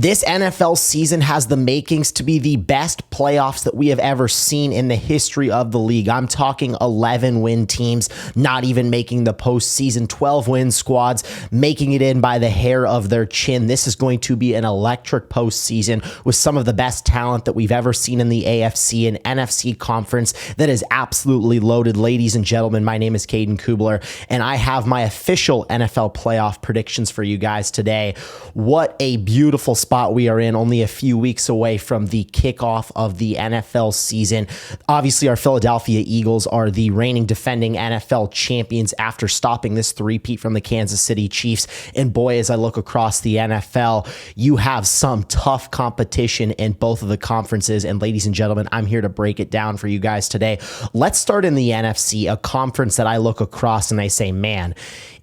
This NFL season has the makings to be the best playoffs that we have ever seen in the history of the league. I'm talking 11-win teams not even making the postseason, 12-win squads making it in by the hair of their chin. This is going to be an electric postseason with some of the best talent that we've ever seen in the AFC and NFC conference that is absolutely loaded. Ladies and gentlemen, my name is Caden Kubler, and I have my official NFL playoff predictions for you guys today. What a beautiful spot we are in, only a few weeks away from the kickoff of the NFL season. Obviously, our Philadelphia Eagles are the reigning defending NFL champions after stopping this three-peat from the Kansas City Chiefs. And boy, as I look across the NFL, you have some tough competition in both of the conferences. And ladies and gentlemen, I'm here to break it down for you guys today. Let's start in the NFC, a conference that I look across and I say, man,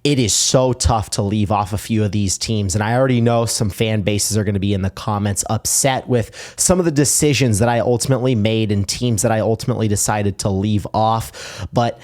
it is so tough to leave off a few of these teams. And I already know some fan bases are going to be in the comments upset with some of the decisions that I ultimately made and teams that I ultimately decided to leave off. But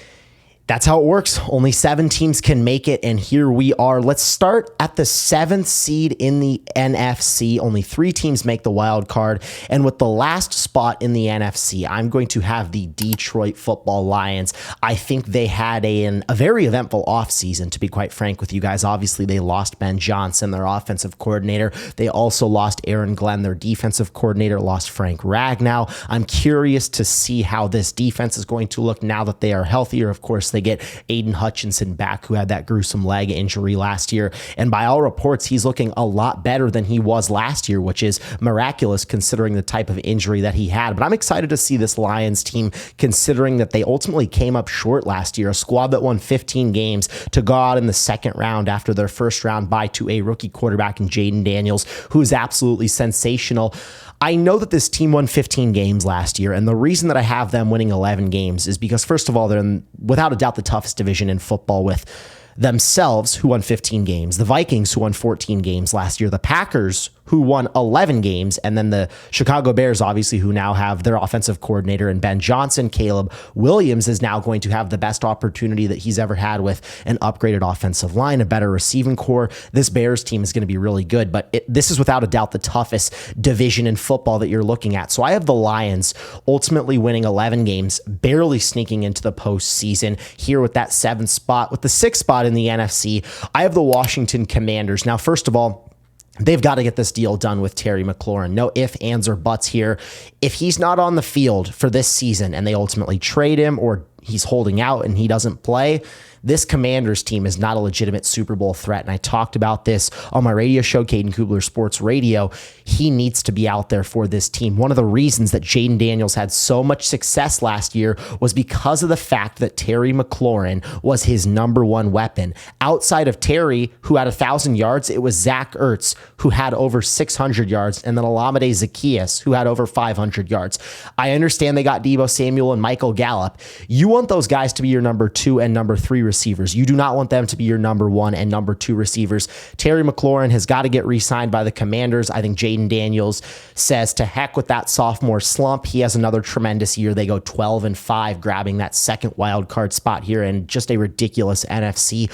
that's how it works. Only 7 teams can make it, and here we are. Let's start at the 7th seed in the NFC. Only 3 teams make the wild card, and with the last spot in the NFC, I'm going to have the Detroit Football Lions. I think they had a very eventful offseason, to be quite frank with you guys. Obviously, they lost Ben Johnson, their offensive coordinator. They also lost Aaron Glenn, their defensive coordinator, lost Frank Ragnow. I'm curious to see how this defense is going to look now that they are healthier. Of course, they get Aiden Hutchinson back, who had that gruesome leg injury last year. And by all reports, he's looking a lot better than he was last year, which is miraculous considering the type of injury that he had. But I'm excited to see this Lions team, considering that they ultimately came up short last year, a squad that won 15 games to go out in the second round after their first round bye to a rookie quarterback in Jaden Daniels, who is absolutely sensational. I know that this team won 15 games last year, and the reason that I have them winning 11 games is because, first of all, they're in, without a doubt, the toughest division in football with themselves, who won 15 games, the Vikings, who won 14 games last year, the Packers, who won 11 games, and then the Chicago Bears, obviously, who now have their offensive coordinator in Ben Johnson. Caleb Williams is now going to have the best opportunity that he's ever had with an upgraded offensive line, a better receiving core. This Bears team is going to be really good, but this is without a doubt the toughest division in football that you're looking at. So I have the Lions ultimately winning 11 games, barely sneaking into the postseason here with that 7th spot. With the 6th spot in the NFC, I have the Washington Commanders. Now, first of all, they've got to get this deal done with Terry McLaurin. No ifs, ands, or buts here. If he's not on the field for this season and they ultimately trade him, or he's holding out and he doesn't play, this Commanders team is not a legitimate Super Bowl threat. And I talked about this on my radio show, Caden Kubler Sports Radio. He needs to be out there for this team. One of the reasons that Jaden Daniels had so much success last year was because of the fact that Terry McLaurin was his number one weapon. Outside of Terry, who had 1,000 yards, it was Zach Ertz, who had over 600 yards, and then Olamide Zaccheaus, who had over 500 yards. I understand they got Deebo Samuel and Michael Gallup. You want those guys to be your number 2 and number 3 receivers. You do not want them to be your number 1 and number 2 receivers. Terry McLaurin has got to get re-signed by the Commanders. I think Jaden Daniels says to heck with that sophomore slump. He has another tremendous year. They go 12-5, grabbing that second wild card spot here in just a ridiculous NFC.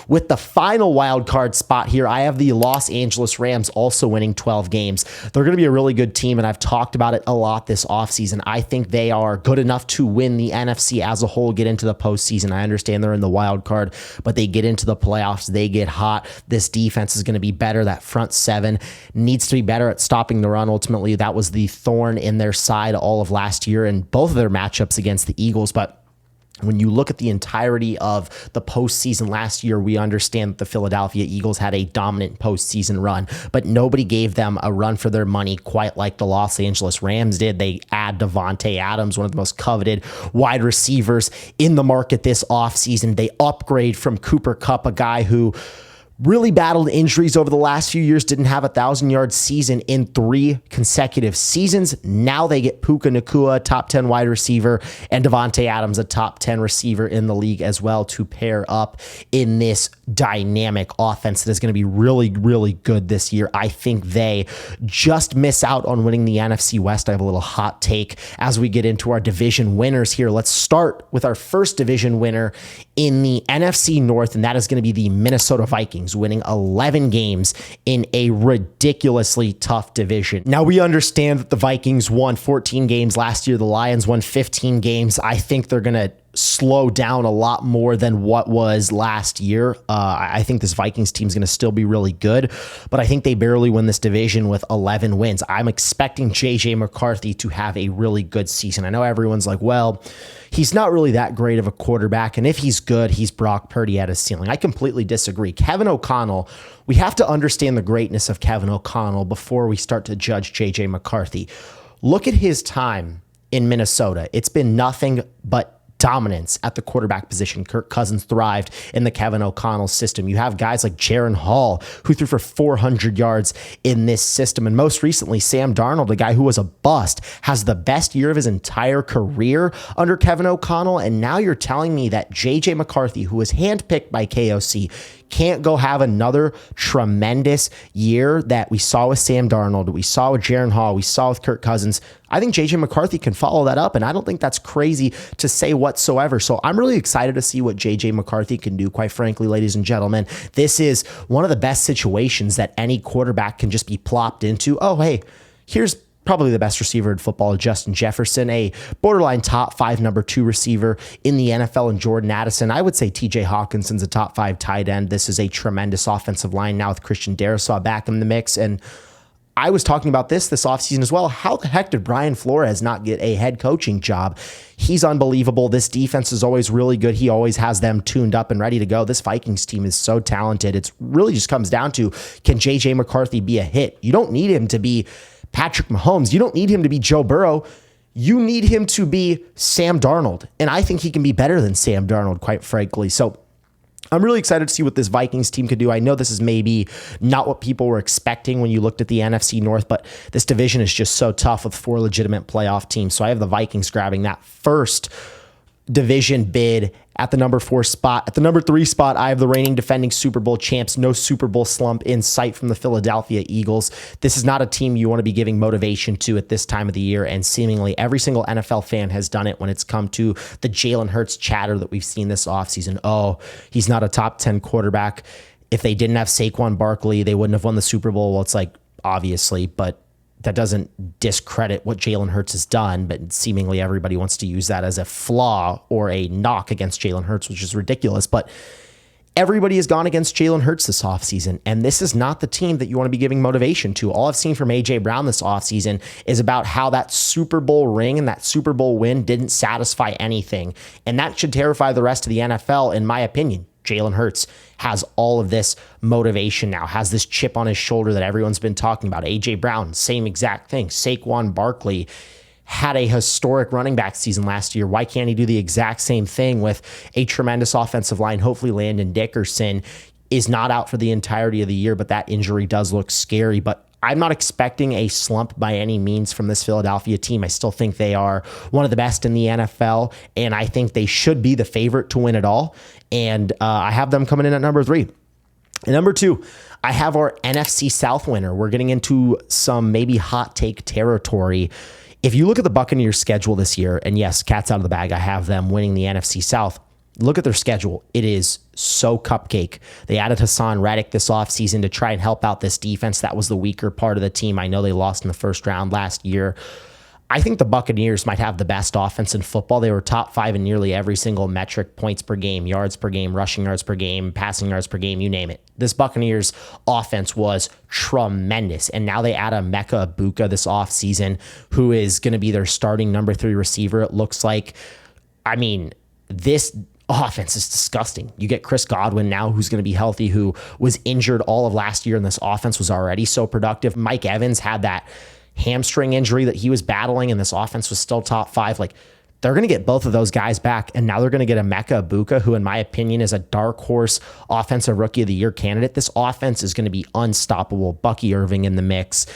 With the final wild card spot here, I have the Los Angeles Rams also winning 12 games. They're going to be a really good team, and I've talked about it a lot this offseason. I think they are good enough to win the NFC as a whole, get into the postseason. I understand they're in the wild card, but they get into the playoffs. They get hot. This defense is going to be better. That front 7 needs to be better at stopping the run. Ultimately, that was the thorn in their side all of last year in both of their matchups against the Eagles, but when you look at the entirety of the postseason last year, we understand that the Philadelphia Eagles had a dominant postseason run, but nobody gave them a run for their money quite like the Los Angeles Rams did. They add Davante Adams, one of the most coveted wide receivers in the market this offseason. They upgrade from Cooper Kupp, a guy who really battled injuries over the last few years, didn't have a 1,000-yard season in 3 consecutive seasons. Now they get Puka Nacua, top 10 wide receiver, and Davante Adams, a top 10 receiver in the league as well, to pair up in this dynamic offense that is going to be really, really good this year. I think they just miss out on winning the NFC West. I have a little hot take as we get into our division winners here. Let's start with our first division winner in the NFC North, and that is going to be the Minnesota Vikings. Vikings, winning 11 games in a ridiculously tough division. Now, we understand that the Vikings won 14 games last year. The Lions won 15 games. I think they're going to slow down a lot more than what was last year. I think this Vikings team is going to still be really good, but I think they barely win this division with 11 wins. I'm expecting JJ McCarthy to have a really good season. I know everyone's like, well, he's not really that great of a quarterback, and if he's good, he's Brock Purdy at his ceiling. I completely disagree. Kevin O'Connell, we have to understand the greatness of Kevin O'Connell before we start to judge JJ McCarthy. Look at his time in Minnesota. It's been nothing but dominance at the quarterback position. Kirk Cousins thrived in the Kevin O'Connell system. You have guys like Jaron Hall, who threw for 400 yards in this system. And most recently, Sam Darnold, a guy who was a bust, has the best year of his entire career under Kevin O'Connell. And now you're telling me that JJ McCarthy, who was handpicked by KOC, can't go have another tremendous year that we saw with Sam Darnold, we saw with Jaron Hall, we saw with Kirk Cousins. I think JJ McCarthy can follow that up, and I don't think that's crazy to say whatsoever. So I'm really excited to see what JJ McCarthy can do, quite frankly, ladies and gentlemen. This is one of the best situations that any quarterback can just be plopped into. Oh, hey, here's probably the best receiver in football, Justin Jefferson, a borderline top 5 number 2 receiver in the NFL, and Jordan Addison. I would say TJ Hawkinson's a top 5 tight end. This is a tremendous offensive line now with Christian Darrisaw back in the mix. And I was talking about this offseason as well. How the heck did Brian Flores not get a head coaching job? He's unbelievable. This defense is always really good. He always has them tuned up and ready to go. This Vikings team is so talented. It really just comes down to, can JJ McCarthy be a hit? You don't need him to be Patrick Mahomes. You don't need him to be Joe Burrow. You need him to be Sam Darnold. And I think he can be better than Sam Darnold, quite frankly. So I'm really excited to see what this Vikings team could do. I know this is maybe not what people were expecting when you looked at the NFC North, but this division is just so tough with 4 legitimate playoff teams. So I have the Vikings grabbing that first division bid at the number 4 spot. At the number 3 spot, I have the reigning defending Super Bowl champs. No Super Bowl slump in sight from the Philadelphia Eagles. This is not a team you want to be giving motivation to at this time of the year, and seemingly every single NFL fan has done it when it's come to the Jalen Hurts chatter that we've seen this offseason. Oh, he's not a top 10 quarterback. If they didn't have Saquon Barkley, they wouldn't have won the Super Bowl. Well, it's like, obviously, but that doesn't discredit what Jalen Hurts has done, but seemingly everybody wants to use that as a flaw or a knock against Jalen Hurts, which is ridiculous. But everybody has gone against Jalen Hurts this offseason, and this is not the team that you want to be giving motivation to. All I've seen from A.J. Brown this offseason is about how that Super Bowl ring and that Super Bowl win didn't satisfy anything, and that should terrify the rest of the NFL, in my opinion. Jalen Hurts has all of this motivation now, has this chip on his shoulder that everyone's been talking about. A.J. Brown, same exact thing. Saquon Barkley had a historic running back season last year. Why can't he do the exact same thing with a tremendous offensive line? Hopefully Landon Dickerson is not out for the entirety of the year, but that injury does look scary. But I'm not expecting a slump by any means from this Philadelphia team. I still think they are one of the best in the NFL, and I think they should be the favorite to win it all. And I have them coming in at number 3. And number 2, I have our NFC South winner. We're getting into some maybe hot take territory. If you look at the Buccaneers' schedule this year, and yes, cat's out of the bag, I have them winning the NFC South. Look at their schedule. It is so cupcake. They added Hassan Reddick this offseason to try and help out this defense. That was the weaker part of the team. I know they lost in the first round last year. I think the Buccaneers might have the best offense in football. They were top 5 in nearly every single metric: points per game, yards per game, rushing yards per game, passing yards per game, you name it. This Buccaneers offense was tremendous. And now they add a Emeka Egbuka this offseason, who is going to be their starting number 3 receiver, it looks like. I mean, this offense is disgusting. You get Chris Godwin now, who's going to be healthy, who was injured all of last year, and this offense was already so productive. Mike Evans had that hamstring injury that he was battling, and this offense was still top 5. Like, they're going to get both of those guys back, and now they're going to get a Emeka Egbuka, who in my opinion is a dark horse offensive rookie of the year candidate. This offense is going to be unstoppable. Bucky Irving in the mix.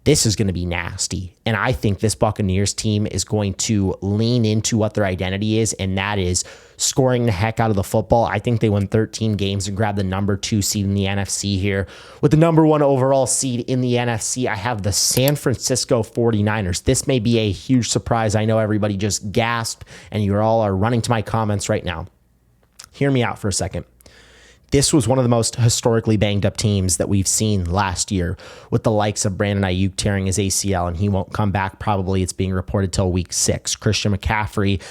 This is going to be nasty. And I think this Buccaneers team is going to lean into what their identity is, and that is scoring the heck out of the football. I think they win 13 games and grab the number 2 seed in the NFC here. With the number 1 overall seed in the NFC, I have the San Francisco 49ers. This may be a huge surprise. I know everybody just gasped, and you all are running to my comments right now. Hear me out for a second. this was one of the most historically banged up teams that we've seen last year, with the likes of Brandon Ayuk tearing his ACL, and he won't come back probably. It's being reported till week 6. Christian McCaffrey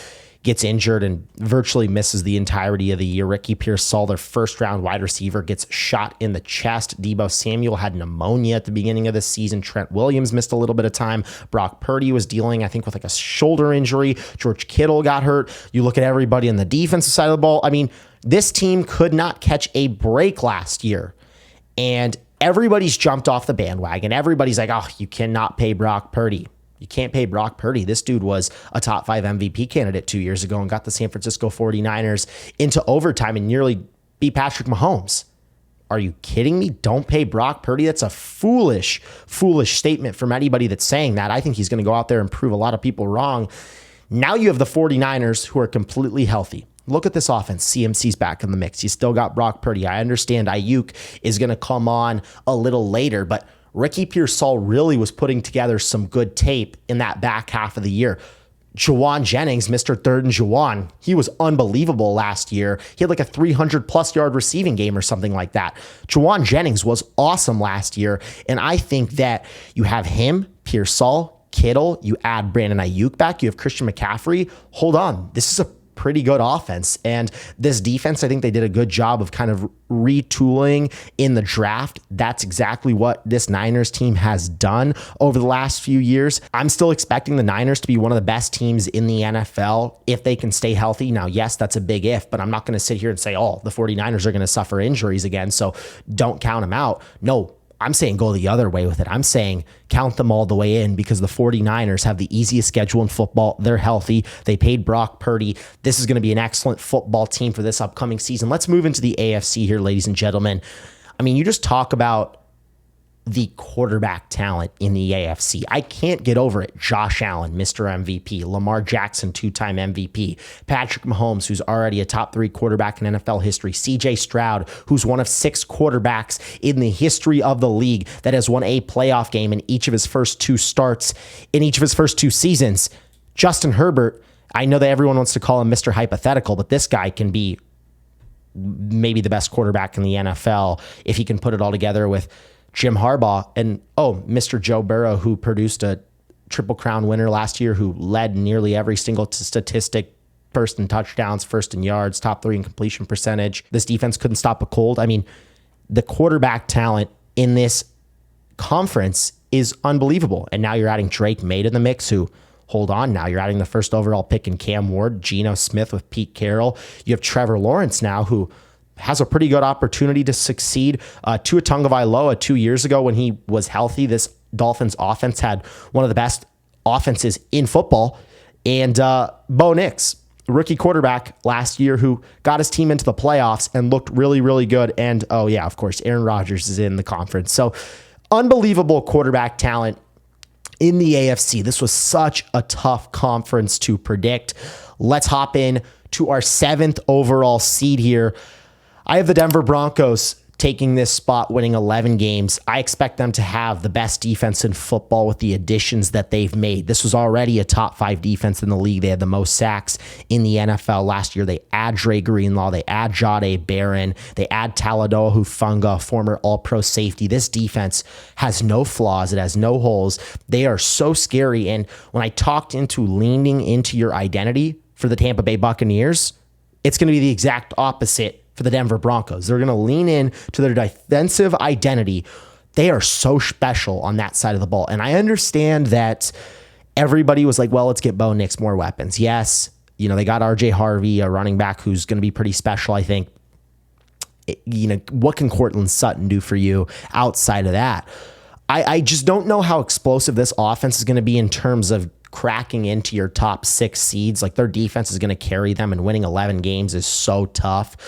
gets injured and virtually misses the entirety of the year. Ricky Pearsall, their first round wide receiver, gets shot in the chest. Deebo Samuel had pneumonia at the beginning of the season. Trent Williams missed a little bit of time. Brock Purdy was dealing, I think, with like a shoulder injury. George Kittle got hurt. You look at everybody on the defensive side of the ball. I mean, this team could not catch a break last year. And everybody's jumped off the bandwagon. Everybody's like, oh, you cannot pay Brock Purdy. You can't pay Brock Purdy. This dude was a top 5 MVP candidate 2 years ago and got the San Francisco 49ers into overtime and nearly beat Patrick Mahomes. Are you kidding me? Don't pay Brock Purdy? That's a foolish statement from anybody that's saying that. I think he's going to go out there and prove a lot of people wrong. Now you have the 49ers who are completely healthy. Look at this offense. CMC's back in the mix. You still got Brock Purdy. I understand Ayuk is going to come on a little later, but Ricky Pearsall really was putting together some good tape in that back half of the year. Juwan Jennings, Mr. Third and Juwan, he was unbelievable last year. He had like a 300-plus yard receiving game or something like that. Juwan Jennings was awesome last year, and I think that you have him, Pearsall, Kittle, you add Brandon Ayuk back, you have Christian McCaffrey. Hold on, this is a pretty good offense. And this defense, I think they did a good job of kind of retooling in the draft. That's exactly what this Niners team has done over the last few years. I'm still expecting the Niners to be one of the best teams in the NFL if they can stay healthy. Now, yes, that's a big if, but I'm not going to sit here and say, oh, the 49ers are going to suffer injuries again, so don't count them out. No, I'm saying go the other way with it. I'm saying count them all the way in, because the 49ers have the easiest schedule in football. They're healthy. They paid Brock Purdy. This is going to be an excellent football team for this upcoming season. Let's move into the AFC here, ladies and gentlemen. I mean, you just talk about the quarterback talent in the AFC. I can't get over it. Josh Allen, Mr. MVP. Lamar Jackson, 2-time MVP. Patrick Mahomes, who's already a top 3 quarterback in NFL history. CJ Stroud, who's one of 6 quarterbacks in the history of the league that has won a playoff game in each of his first 2 starts, in each of his first 2 seasons. Justin Herbert, I know that everyone wants to call him Mr. Hypothetical, but this guy can be maybe the best quarterback in the NFL if he can put it all together with Jim Harbaugh and, Mr. Joe Burrow, who produced a Triple Crown winner last year, who led nearly every single statistic, first in touchdowns, first in yards, top 3 in completion percentage. This defense couldn't stop a cold. I mean, the quarterback talent in this conference is unbelievable. And now you're adding Drake May to the mix, who, hold on now, you're adding the first overall pick in Cam Ward, Geno Smith with Pete Carroll. You have Trevor Lawrence now, who has a pretty good opportunity to succeed. Tua Tagovailoa 2 years ago when he was healthy, this Dolphins offense had one of the best offenses in football. And Bo Nix, rookie quarterback last year, who got his team into the playoffs and looked really, really good. And, of course, Aaron Rodgers is in the conference. So unbelievable quarterback talent in the AFC. This was such a tough conference to predict. Let's hop in to our 7th overall seed here. I have the Denver Broncos taking this spot, winning 11 games. I expect them to have the best defense in football with the additions that they've made. This was already a top 5 defense in the league. They had the most sacks in the NFL last year. They add Dre Greenlaw. They add Jahdae Barron. They add Talanoa Hufanga, former All-Pro safety. This defense has no flaws. It has no holes. They are so scary. And when I talked into leaning into your identity for the Tampa Bay Buccaneers, it's going to be the exact opposite for the Denver Broncos. They're going to lean in to their defensive identity. They are so special on that side of the ball. And I understand that everybody was like, well, let's get Bo Nix more weapons. Yes, they got RJ Harvey, a running back who's going to be pretty special, I think. What can Cortland Sutton do for you outside of that? I just don't know how explosive this offense is going to be in terms of cracking into your top 6 seeds. Like, their defense is going to carry them, and winning 11 games is so tough.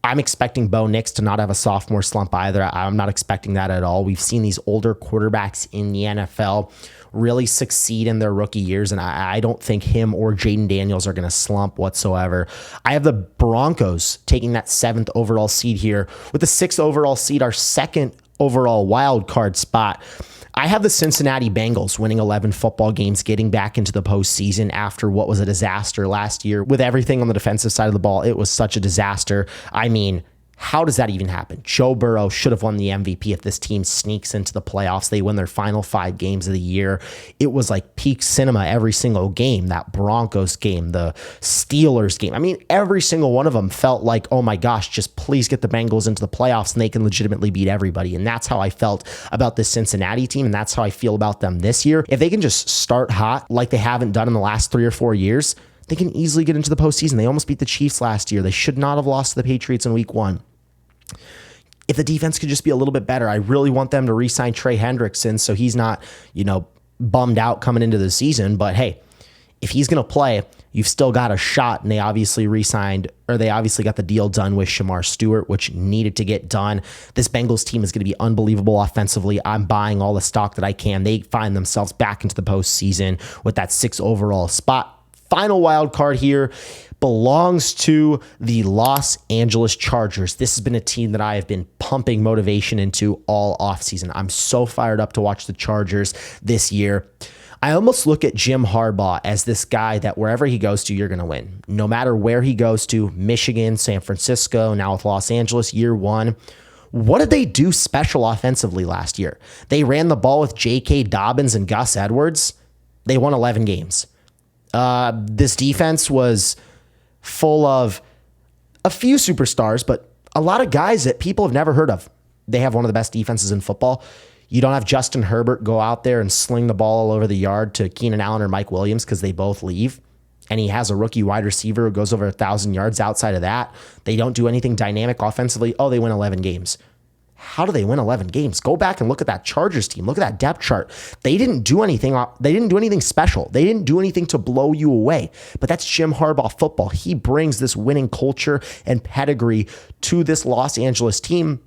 I'm expecting Bo Nix to not have a sophomore slump either. I'm not expecting that at all. We've seen these older quarterbacks in the NFL really succeed in their rookie years, and I don't think him or Jaden Daniels are going to slump whatsoever. I have the Broncos taking that 7th overall seed here. With the 6th overall seed, our 2nd overall wild card spot, I have the Cincinnati Bengals winning 11 football games, getting back into the postseason after what was a disaster last year. With everything on the defensive side of the ball, it was such a disaster. I mean, How does that even happen? Joe Burrow should have won the MVP if this team sneaks into the playoffs. They win their final 5 games of the year. It was like peak cinema every single game. That Broncos game, the Steelers game. I mean, every single one of them felt like, oh my gosh, just please get the Bengals into the playoffs and they can legitimately beat everybody. And that's how I felt about this Cincinnati team. And that's how I feel about them this year. If they can just start hot like they haven't done in the last 3 or 4 years, they can easily get into the postseason. They almost beat the Chiefs last year. They should not have lost to the Patriots in week 1. If the defense could just be a little bit better, I really want them to re-sign Trey Hendrickson so he's not, bummed out coming into the season. But hey, if he's going to play, you've still got a shot. And they obviously got the deal done with Shamar Stewart, which needed to get done. This Bengals team is going to be unbelievable offensively. I'm buying all the stock that I can. They find themselves back into the postseason with that 6 overall spot. Final wild card here belongs to the Los Angeles Chargers. This has been a team that I have been pumping motivation into all offseason. I'm so fired up to watch the Chargers this year. I almost look at Jim Harbaugh as this guy that wherever he goes to, you're going to win. No matter where he goes to, Michigan, San Francisco, now with Los Angeles, year 1. What did they do special offensively last year? They ran the ball with J.K. Dobbins and Gus Edwards. They won 11 games. This defense was full of a few superstars, but a lot of guys that people have never heard of. They have one of the best defenses in football. You don't have Justin Herbert go out there and sling the ball all over the yard to Keenan Allen or Mike Williams because they both leave. And he has a rookie wide receiver who goes over 1,000 yards outside of that. They don't do anything dynamic offensively. Oh, they win 11 games. How do they win 11 games? Go back and look at that Chargers team. Look at that depth chart. They didn't do anything. They didn't do anything special. They didn't do anything to blow you away. But that's Jim Harbaugh football. He brings this winning culture and pedigree to this Los Angeles team.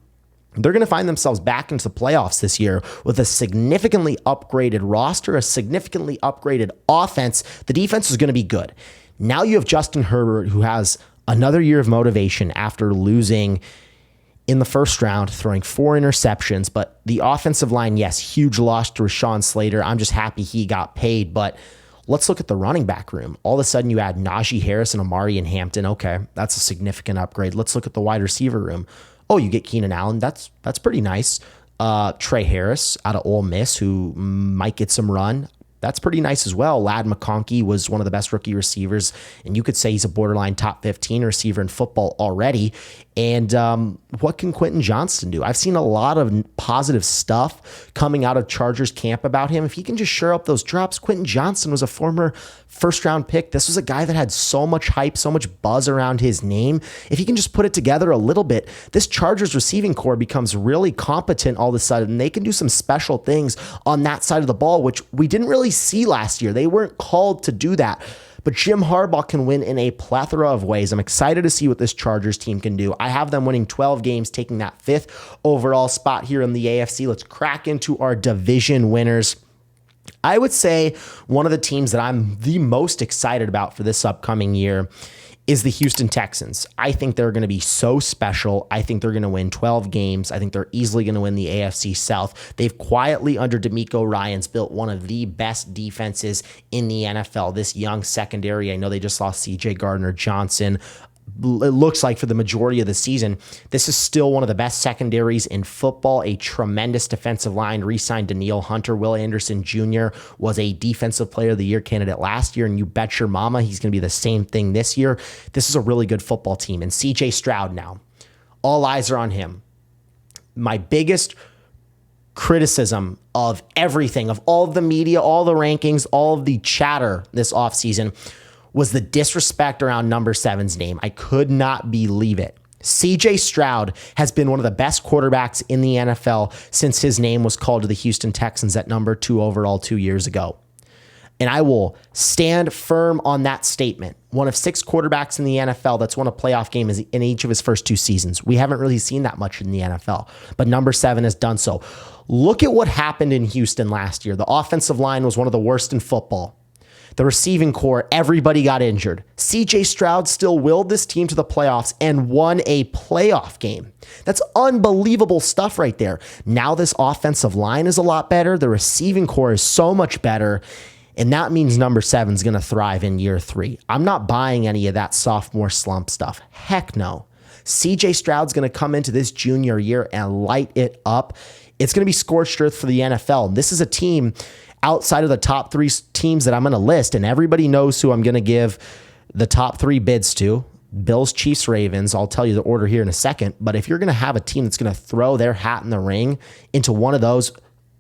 They're going to find themselves back into the playoffs this year with a significantly upgraded roster, a significantly upgraded offense. The defense is going to be good. Now you have Justin Herbert, who has another year of motivation after losing in the first round, throwing 4 interceptions. But the offensive line, yes, huge loss to Rashawn Slater. I'm just happy he got paid. But let's look at the running back room. All of a sudden, you add Najee Harris and Amari and Hampton. Okay, that's a significant upgrade. Let's look at the wide receiver room. Oh, you get Keenan Allen. That's pretty nice. Trey Harris out of Ole Miss, who might get some run. That's pretty nice as well. Ladd McConkey was one of the best rookie receivers, and you could say he's a borderline top 15 receiver in football already. And what can Quentin Johnston do? I've seen a lot of positive stuff coming out of Chargers camp about him. If he can just shore up those drops, Quentin Johnston was a former first-round pick. This was a guy that had so much hype, so much buzz around his name. If he can just put it together a little bit, this Chargers receiving core becomes really competent all of a sudden, and they can do some special things on that side of the ball, which we didn't really see last year. They weren't called to do that. But Jim Harbaugh can win in a plethora of ways. I'm excited to see what this Chargers team can do. I have them winning 12 games, taking that 5th overall spot here in the AFC. Let's crack into our division winners. I would say one of the teams that I'm the most excited about for this upcoming year is the Houston Texans. I think they're going to be so special. I think they're going to win 12 games. I think they're easily going to win the AFC South. They've quietly, under DeMeco Ryans, built one of the best defenses in the NFL. This young secondary, I know they just lost C.J. Gardner-Johnson. It looks like for the majority of the season, this is still one of the best secondaries in football. A tremendous defensive line. Re-signed Danielle Hunter. Will Anderson Jr. was a Defensive Player of the Year candidate last year, and you bet your mama he's going to be the same thing this year. This is a really good football team. And C.J. Stroud now, all eyes are on him. My biggest criticism of everything, of all of the media, all the rankings, all of the chatter this offseason was the disrespect around number 7's name. I could not believe it. CJ Stroud has been one of the best quarterbacks in the NFL since his name was called to the Houston Texans at number 2 overall 2 years ago. And I will stand firm on that statement. One of 6 quarterbacks in the NFL that's won a playoff game in each of his first 2 seasons. We haven't really seen that much in the NFL, but number 7 has done so. Look at what happened in Houston last year. The offensive line was one of the worst in football. The receiving core, everybody got injured. CJ Stroud still willed this team to the playoffs and won a playoff game. That's unbelievable stuff right there. Now this offensive line is a lot better. The receiving core is so much better. And that means number 7 is going to thrive in year 3. I'm not buying any of that sophomore slump stuff. Heck no. CJ Stroud's going to come into this junior year and light it up. It's going to be scorched earth for the NFL. This is a team outside of the top 3 teams that I'm going to list, and everybody knows who I'm going to give the top 3 bids to. Bills, Chiefs, Ravens. I'll tell you the order here in a second. But if you're going to have a team that's going to throw their hat in the ring into one of those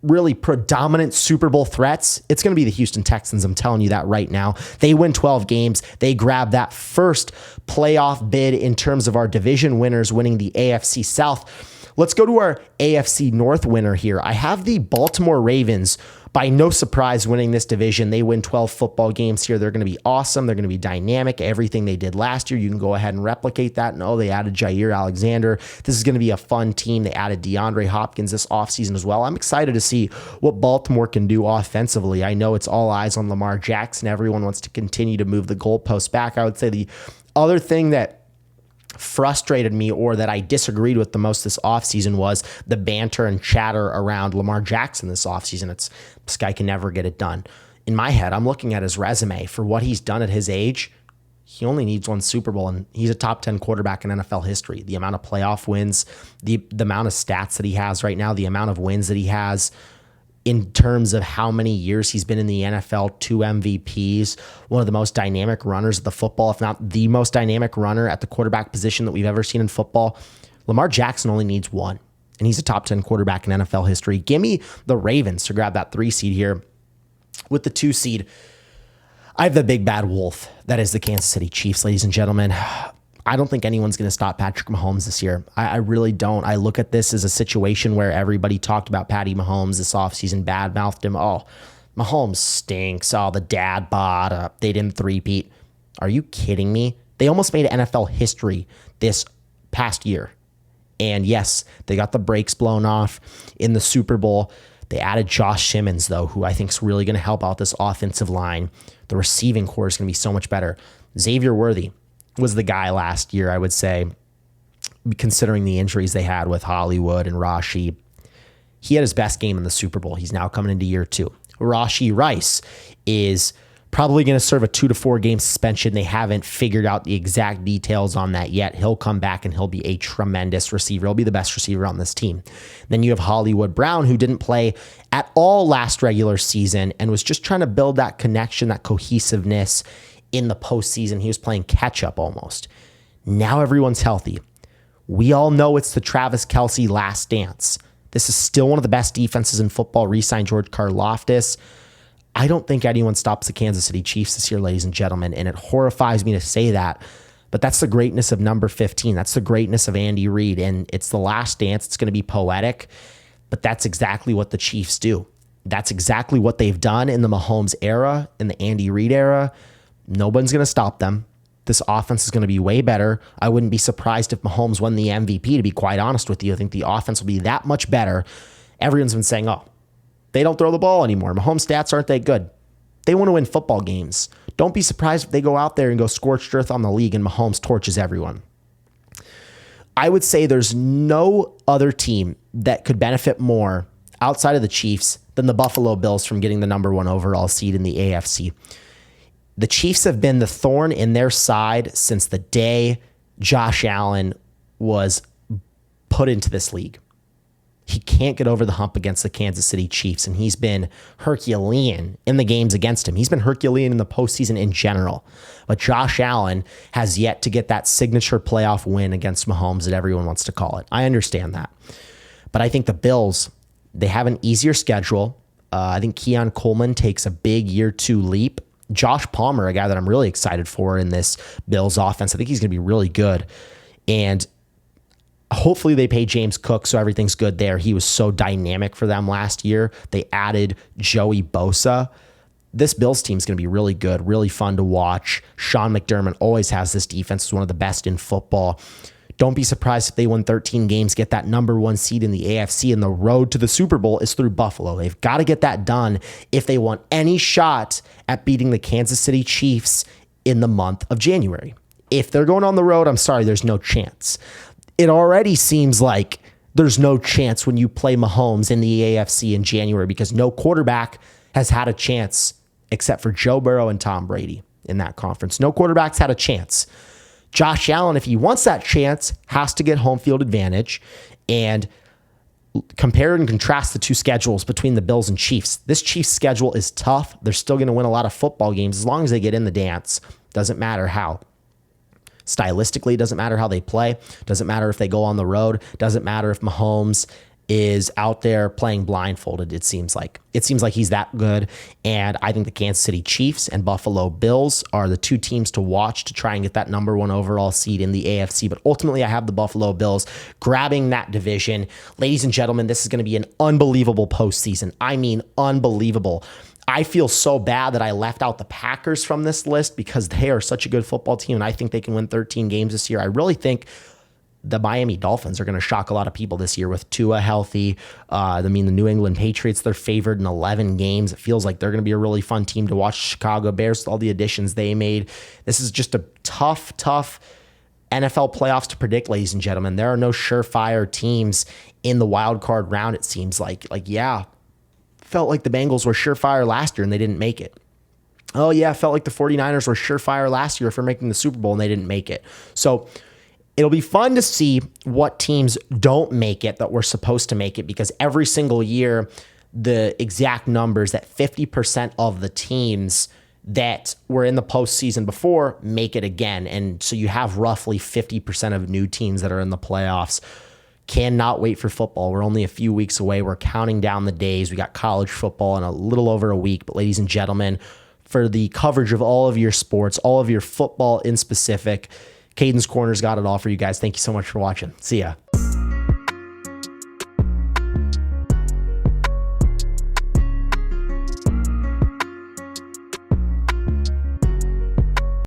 really predominant Super Bowl threats, it's going to be the Houston Texans. I'm telling you that right now. They win 12 games. They grab that first playoff bid in terms of our division winners winning the AFC South. Let's go to our AFC North winner here. I have the Baltimore Ravens, by no surprise, winning this division. They win 12 football games here. They're going to be awesome. They're going to be dynamic. Everything they did last year, you can go ahead and replicate that. No, they added Jair Alexander. This is going to be a fun team. They added DeAndre Hopkins this offseason as well. I'm excited to see what Baltimore can do offensively. I know it's all eyes on Lamar Jackson. Everyone wants to continue to move the goalposts back. I would say the other thing that frustrated me or that I disagreed with the most this offseason was the banter and chatter around Lamar Jackson this offseason. This guy can never get it done. In my head, I'm looking at his resume for what he's done at his age. He only needs 1 Super Bowl, and he's a top 10 quarterback in NFL history. The amount of playoff wins, the amount of stats that he has right now, the amount of wins that he has in terms of how many years he's been in the NFL, 2 MVPs, one of the most dynamic runners of the football, if not the most dynamic runner at the quarterback position that we've ever seen in football. Lamar Jackson only needs 1, and he's a top 10 quarterback in NFL history. Give me the Ravens to grab that 3 seed here. With the 2 seed, I have the big bad wolf. That is the Kansas City Chiefs, ladies and gentlemen. I don't think anyone's going to stop Patrick Mahomes this year. I really don't. I look at this as a situation where everybody talked about Patty Mahomes this offseason, bad-mouthed him. Oh, Mahomes stinks. Oh, the dad bod. They didn't three-peat. Are you kidding me? They almost made NFL history this past year. And yes, they got the brakes blown off in the Super Bowl. They added Josh Simmons, though, who I think is really going to help out this offensive line. The receiving core is going to be so much better. Xavier Worthy was the guy last year, I would say, considering the injuries they had with Hollywood and Rashi. He had his best game in the Super Bowl. He's now coming into year 2. Rashee Rice is probably going to serve a 2 to 4 game suspension. They haven't figured out the exact details on that yet. He'll come back and he'll be a tremendous receiver. He'll be the best receiver on this team. Then you have Hollywood Brown, who didn't play at all last regular season and was just trying to build that connection, that cohesiveness in the postseason. He was playing catch up almost. Now everyone's healthy. We all know it's the Travis Kelce last dance. This is still one of the best defenses in football. Re-signed George Karlaftis. I don't think anyone stops the Kansas City Chiefs this year, ladies and gentlemen, and it horrifies me to say that, but that's the greatness of number 15. That's the greatness of Andy Reid, and it's the last dance. It's going to be poetic, but that's exactly what the Chiefs do. That's exactly what they've done in the Mahomes era, in the Andy Reid era. Nobody's going to stop them. This offense is going to be way better. I wouldn't be surprised if Mahomes won the MVP, to be quite honest with you. I think the offense will be that much better. Everyone's been saying, oh, they don't throw the ball anymore. Mahomes' stats aren't that good. They want to win football games. Don't be surprised if they go out there and go scorched earth on the league and Mahomes torches everyone. I would say there's no other team that could benefit more outside of the Chiefs than the Buffalo Bills from getting the number 1 overall seed in the AFC. The Chiefs have been the thorn in their side since the day Josh Allen was put into this league. He can't get over the hump against the Kansas City Chiefs, and he's been Herculean in the games against him. He's been Herculean in the postseason in general. But Josh Allen has yet to get that signature playoff win against Mahomes that everyone wants to call it. I understand that. But I think the Bills, they have an easier schedule. I think Keon Coleman takes a big year 2 leap. Josh Palmer, a guy that I'm really excited for in this Bills offense. I think he's going to be really good. And hopefully they pay James Cook so everything's good there. He was so dynamic for them last year. They added Joey Bosa. This Bills team is going to be really good, really fun to watch. Sean McDermott always has this defense. It's one of the best in football. Don't be surprised if they win 13 games, get that number 1 seed in the AFC, and the road to the Super Bowl is through Buffalo. They've got to get that done if they want any shot at beating the Kansas City Chiefs in the month of January. If they're going on the road, I'm sorry, there's no chance. It already seems like there's no chance when you play Mahomes in the AFC in January because no quarterback has had a chance except for Joe Burrow and Tom Brady in that conference. No quarterback's had a chance. Josh Allen, if he wants that chance, has to get home field advantage. And compare and contrast the two schedules between the Bills and Chiefs. This Chiefs schedule is tough. They're still going to win a lot of football games as long as they get in the dance. Doesn't matter how. Stylistically, it doesn't matter how they play. Doesn't matter if they go on the road. Doesn't matter if Mahomes is out there playing blindfolded, it seems like. It seems like he's that good. And I think the Kansas City Chiefs and Buffalo Bills are the two teams to watch to try and get that number one overall seed in the AFC. But ultimately, I have the Buffalo Bills grabbing that division. Ladies and gentlemen, this is going to be an unbelievable postseason. I mean, unbelievable. I feel so bad that I left out the Packers from this list because they are such a good football team, and I think they can win 13 games this year. I really think the Miami Dolphins are going to shock a lot of people this year with Tua healthy. The New England Patriots, they're favored in 11 games. It feels like they're going to be a really fun team to watch. Chicago Bears, with all the additions they made. This is just a tough NFL playoffs to predict, ladies and gentlemen. There are no surefire teams in the wild card round, it seems like. Felt like the Bengals were surefire last year and they didn't make it. Oh, yeah, felt like the 49ers were surefire last year for making the Super Bowl and they didn't make it. So it'll be fun to see what teams don't make it that were supposed to make it, because every single year, the exact numbers that 50% of the teams that were in the postseason before make it again. And so you have roughly 50% of new teams that are in the playoffs. Cannot wait for football. We're only a few weeks away. We're counting down the days. We got college football in a little over a week. But ladies and gentlemen, for the coverage of all of your sports, all of your football in specific, Caden's Corner's got it all for you guys. Thank you so much for watching. See ya.